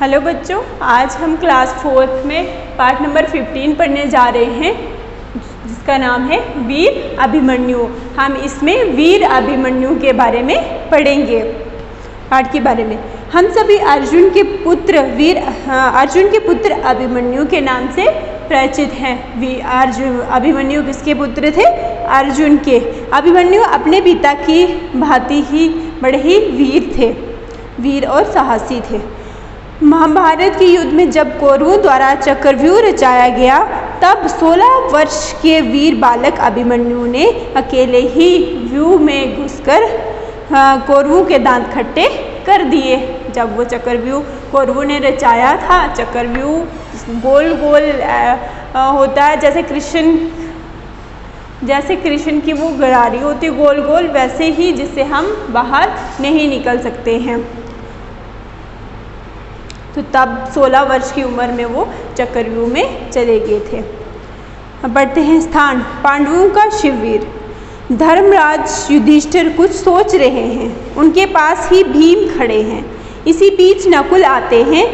Hello बच्चों, आज हम क्लास 4 में पार्ट नंबर 15 पढ़ने जा रहे हैं जिसका नाम है वीर अभिमन्यु। हम इसमें वीर अभिमन्यु के बारे में पढ़ेंगे। पाठ के बारे में हम सभी अर्जुन के पुत्र अभिमन्यु के नाम से परिचित हैं। अर्जुन अभिमन्यु किसके पुत्र थे? अर्जुन के। अभिमन्यु अपने पिता की भांति ही बड़े ही वीर और साहसी थे। महाभारत के युद्ध में जब कौरवों द्वारा चक्रव्यूह रचाया गया तब 16 वर्ष के वीर बालक अभिमन्यु ने अकेले ही व्यूह में घुसकर कौरवों के दांत खट्टे कर दिए। जब वो चक्रव्यूह कौरवों ने रचाया था, चक्रव्यूह गोल गोल होता है, जैसे कृष्ण की वो गरारी होती गोल गोल, वैसे ही जिससे हम बाहर नहीं निकल सकते हैं। तो तब 16 वर्ष की उम्र में वो चक्रव्यूह में चले गए थे। अब बढ़ते हैं स्थान। पांडवों का शिववीर। धर्मराज युधिष्ठिर कुछ सोच रहे हैं। उनके पास ही भीम खड़े हैं। इसी बीच नकुल आते हैं।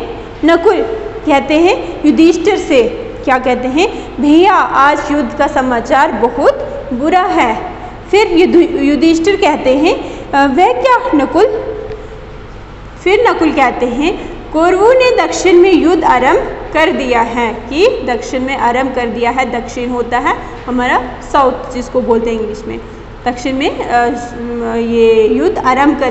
नकुल कहते हैं युधिष्ठिर से, क्या कहते हैं? भैया, आज युद्ध का समाचार बहुत बुरा है। फिर युधिष्ठिर कहते हैं वह क्या नकुल? फिर नकुल कहते हैं कौरवों ने दक्षिण में युद्ध आरंभ कर दिया है। कि दक्षिण में आरंभ कर दिया है। दक्षिण होता है हमारा साउथ, जिसको बोलते हैं इंग्लिश में। दक्षिण में ये युद्ध आरंभ कर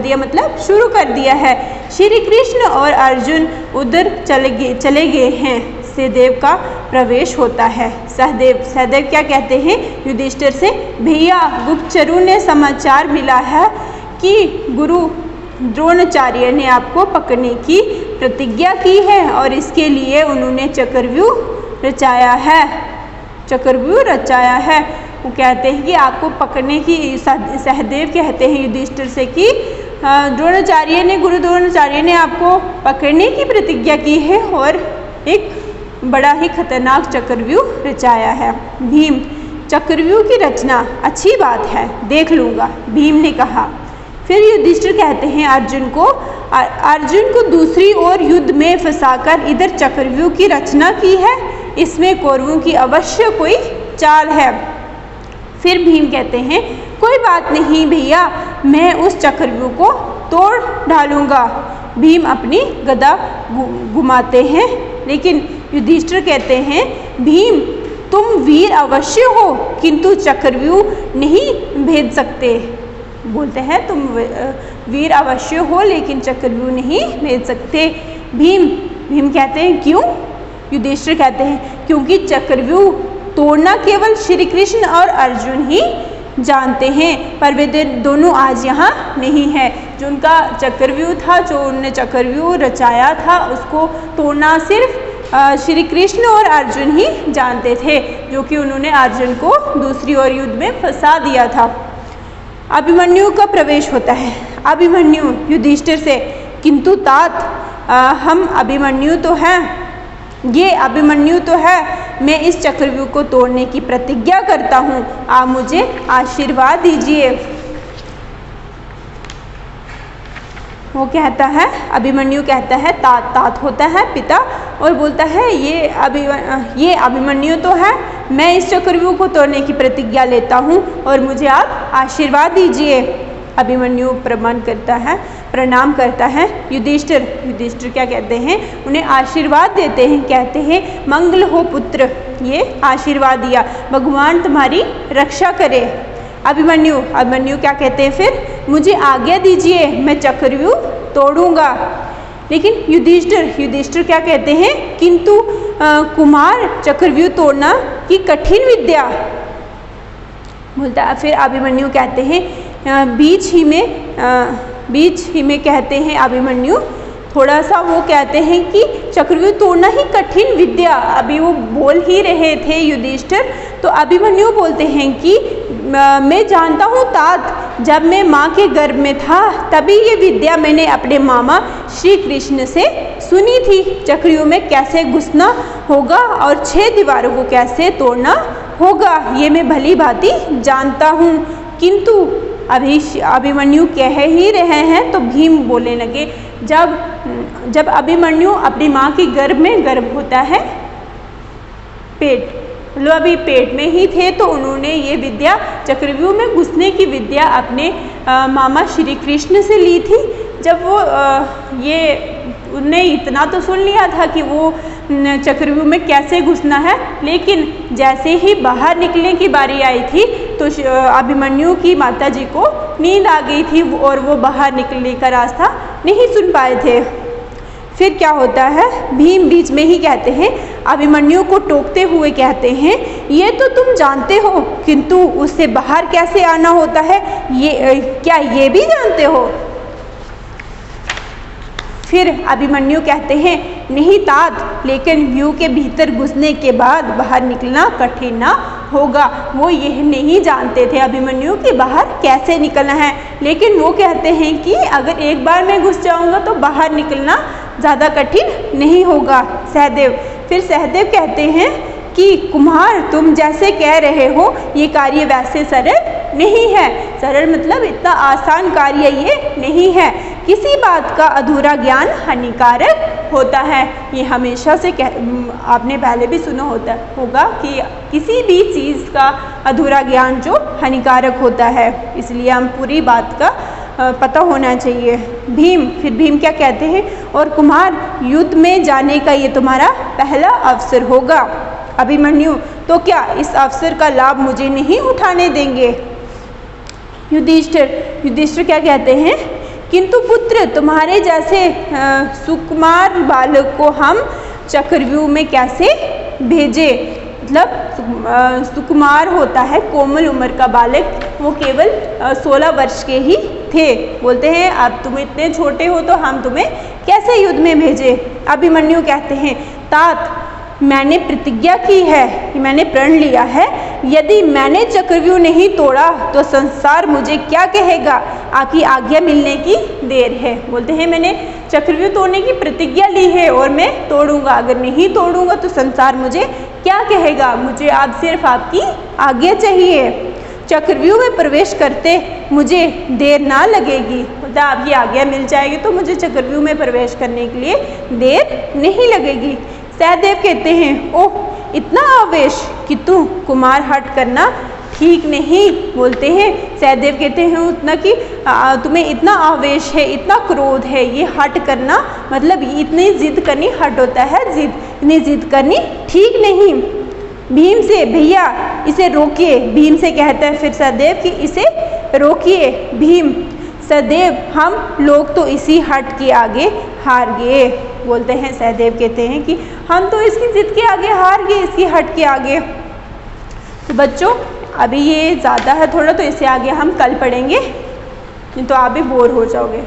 दिया मतलब शुरू कर दिया है। श्री कृष्ण और अर्जुन उधर चले गए हैं। सहदेव का प्रवेश होता है। सहदेव क्या कहते हैं युधिष्ठिर से? भैया, गुप्तचरों ने समाचार मिला है कि गुरु द्रोणाचार्य ने आपको पकड़ने की प्रतिज्ञा की है और इसके लिए उन्होंने चक्रव्यूह रचाया है। वो कहते हैं कि आपको पकड़ने की, सहदेव कहते हैं युधिष्ठिर से कि गुरु द्रोणाचार्य ने आपको पकड़ने की प्रतिज्ञा की है और एक बड़ा ही खतरनाक चक्रव्यूह रचाया है। भीम, चक्रव्यूह की रचना अच्छी बात है, देख लूँगा, भीम ने कहा। फिर युधिष्ठिर कहते हैं अर्जुन को दूसरी ओर युद्ध में फंसाकर इधर चक्रव्यूह की रचना की है। इसमें कौरवों की अवश्य कोई चाल है। फिर भीम कहते हैं कोई बात नहीं भैया, मैं उस चक्रव्यूह को तोड़ डालूंगा। भीम अपनी गदा घुमाते हैं, लेकिन युधिष्ठिर कहते हैं भीम, तुम वीर अवश्य हो किंतु चक्रव्यूह नहीं भेद सकते। बोलते हैं तुम वीर अवश्य हो लेकिन चक्रव्यूह नहीं भेज सकते। भीम कहते हैं क्यों? युधिष्ठिर कहते हैं क्योंकि चक्रव्यूह तोड़ना केवल श्री कृष्ण और अर्जुन ही जानते हैं, पर वे दोनों आज यहाँ नहीं है। जो उनका चक्रव्यूह था, जो उन्होंने चक्रव्यूह रचाया था, उसको तोड़ना सिर्फ श्री कृष्ण और अर्जुन ही जानते थे, जो कि उन्होंने अर्जुन को दूसरी ओर युद्ध में फंसा दिया था। अभिमन्यु का प्रवेश होता है। अभिमन्यु युधिष्ठिर से, किंतु तात, हम अभिमन्यु तो हैं, ये अभिमन्यु तो है, मैं इस चक्रव्यूह को तोड़ने की प्रतिज्ञा करता हूँ, आप मुझे आशीर्वाद दीजिए। वो कहता है, अभिमन्यु कहता है, तात होता है पिता, और बोलता है ये अभिमन्यु तो है, मैं इस चक्रव्यूह को तोड़ने की प्रतिज्ञा लेता हूँ और मुझे आप आशीर्वाद दीजिए। अभिमन्यु प्रणाम करता है। युधिष्ठिर क्या कहते हैं? उन्हें आशीर्वाद देते हैं। कहते हैं मंगल हो पुत्र, ये आशीर्वाद दिया, भगवान तुम्हारी रक्षा करे। अभिमन्यु क्या कहते हैं फिर? मुझे आज्ञा दीजिए, मैं चक्रव्यूह तोड़ूंगा। लेकिन युधिष्ठिर क्या कहते हैं? किंतु कुमार, चक्रव्यूह तोड़ना की कठिन विद्या। बोलता है फिर अभिमन्यु कहते हैं बीच ही में कहते हैं अभिमन्यु, थोड़ा सा वो कहते हैं कि चक्रव्यूह तोड़ना ही कठिन विद्या। अभी वो बोल ही रहे थे युधिष्ठिर, तो अभिमन्यु बोलते हैं कि मैं जानता हूँ तात, जब मैं माँ के गर्भ में था तभी ये विद्या मैंने अपने मामा श्री कृष्ण से सुनी थी। चक्रव्यूह में कैसे घुसना होगा और 6 दीवारों को कैसे तोड़ना होगा, ये मैं भली भांति जानता हूँ। किंतु अभिमन्यु कह ही रहे हैं तो भीम बोलने लगे, जब अभिमन्यु अपनी माँ के गर्भ होता है, पेट मतलब अभी पेट में ही थे, तो उन्होंने ये विद्या चक्रव्यूह में घुसने की विद्या अपने मामा श्री कृष्ण से ली थी। जब वो उनने इतना तो सुन लिया था कि वो चक्रव्यूह में कैसे घुसना है, लेकिन जैसे ही बाहर निकलने की बारी आई थी तो अभिमन्यु की माता जी को नींद आ गई थी और वो बाहर निकलने का रास्ता नहीं सुन पाए थे। फिर क्या होता है, भीम बीच में ही कहते हैं, अभिमन्यु को टोकते हुए कहते हैं, ये तो तुम जानते हो, किंतु उससे बाहर कैसे आना होता है क्या ये भी जानते हो? फिर अभिमन्यु कहते हैं, नहीं तात, लेकिन व्यू के भीतर घुसने के बाद बाहर निकलना कठिन ना होगा। वो यह नहीं जानते थे अभिमन्यु कि बाहर कैसे निकलना है, लेकिन वो कहते हैं कि अगर एक बार मैं घुस जाऊंगा तो बाहर निकलना ज़्यादा कठिन नहीं होगा। सहदेव फिर सहदेव कहते हैं कि कुमार, तुम जैसे कह रहे हो ये कार्य वैसे सरल नहीं है। सरल मतलब इतना आसान कार्य ये नहीं है। किसी बात का अधूरा ज्ञान हानिकारक होता है। ये हमेशा से आपने पहले भी सुना होगा कि किसी भी चीज़ का अधूरा ज्ञान जो हानिकारक होता है, इसलिए हम पूरी बात का पता होना चाहिए। फिर भीम क्या कहते हैं, और कुमार, युद्ध में जाने का ये तुम्हारा पहला अवसर होगा। अभिमन्यु, तो क्या इस अवसर का लाभ मुझे नहीं उठाने देंगे? युधिष्ठिर क्या कहते हैं, किंतु पुत्र, तुम्हारे जैसे सुकुमार बालक को हम चक्रव्यूह में कैसे भेजे? मतलब सुकुमार होता है कोमल उम्र का बालक, वो केवल 16 वर्ष के ही थे। बोलते हैं अब तुम इतने छोटे हो तो हम तुम्हें कैसे युद्ध में भेजे? अभिमन्यु कहते हैं, तात, मैंने प्रतिज्ञा की है कि मैंने प्रण लिया है, यदि मैंने चक्रव्यूह नहीं तोड़ा तो संसार मुझे क्या कहेगा? आपकी आज्ञा मिलने की देर है। बोलते हैं मैंने चक्रव्यूह तोड़ने की प्रतिज्ञा ली है और मैं तोड़ूंगा, अगर नहीं तोड़ूंगा तो संसार मुझे क्या कहेगा? मुझे आप सिर्फ आपकी आज्ञा चाहिए। चक्रव्यूह में प्रवेश करते मुझे देर ना लगेगी। मतलब आपकी आज्ञा मिल जाएगी तो मुझे चक्रव्यूह में प्रवेश करने के लिए देर नहीं लगेगी। सहदेव कहते हैं, ओह, इतना आवेश कि तू कुमार हट करना ठीक नहीं। बोलते हैं सहदेव कहते हैं उतना कि तुम्हें इतना आवेश है, इतना क्रोध है, ये हट करना मतलब इतनी जिद करनी हट होता है, इतनी जिद करनी ठीक नहीं। भीम से, भैया इसे रोकिए। भीम से कहता है फिर सहदेव कि इसे रोकिए। भीम, सहदेव, हम लोग तो इसी हट के आगे हार गए। बोलते हैं सहदेव कहते हैं कि हम तो इसकी जिद के आगे हार गए, इसकी हट के आगे। तो बच्चों अभी ये ज़्यादा है थोड़ा, तो इससे आगे हम कल पढ़ेंगे, नहीं तो आप भी बोर हो जाओगे।